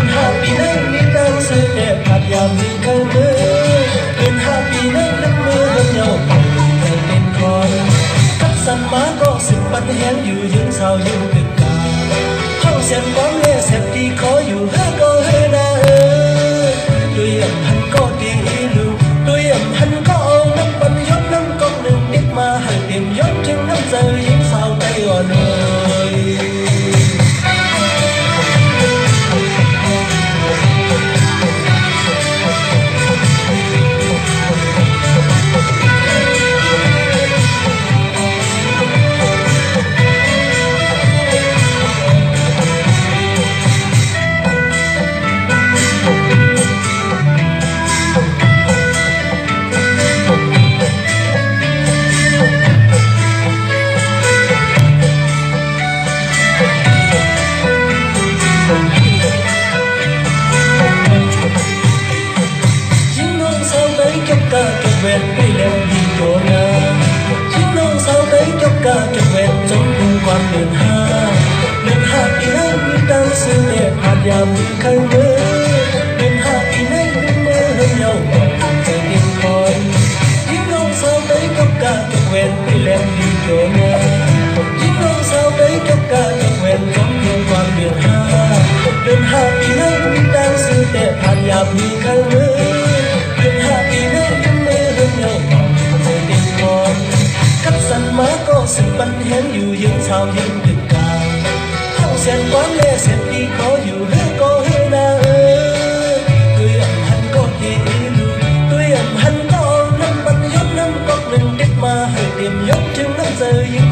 นห้าปีนั้นมีตั้งสื่อแอบขาดยามมีเคยมือเดือนห้าปีนั้นนับมือเดินเหยาเคยเป็นคอนทับสันมาก็สิบปันแหงอยู่ยืนเศร้ายืนตึกกาห้องเสียงก้อนเล่เสียบดีขออยู่เฮ้ก็เฮ้นาด้วยอ่ำหันก็ดีลูด้วยอ่ำหันก็เอาน้ำปันยศน้ำกองหนึ่งนิดมาให้เต็มยศถึงน้ำเจอยิ้มเศร้าใจอ่อนเลยยามมีใครเมื่อเดินหาอีในเป็นมือเดินเหยาใจเต็มคอยยิ่งน้องสาวได้กับกากับเวนไปแลมดีโยงยิ่งน้องสาวได้กับกากับเวนจำเพียงความเดือดหาเดินหาอีในมีดังสื่อแต่ผ่านยามมีใครเมื่อเดินหาอีในเป็นมือเดินเหยาใจเต็มคอยกับสันมาก็สิบปันแหงอยู่ยังเศร้ายังตึกกาห้องเสียงก้อนเล่เสียงดีขออยู่ก็เฮนาด้วยอ่ำหันก็ดีลูด้วยอ่ำหันก็น้ำปันยศน้ำก๊อกหนึ่งเด็กมาให้เตรียมยกถึงน้ำเจอยิ่ง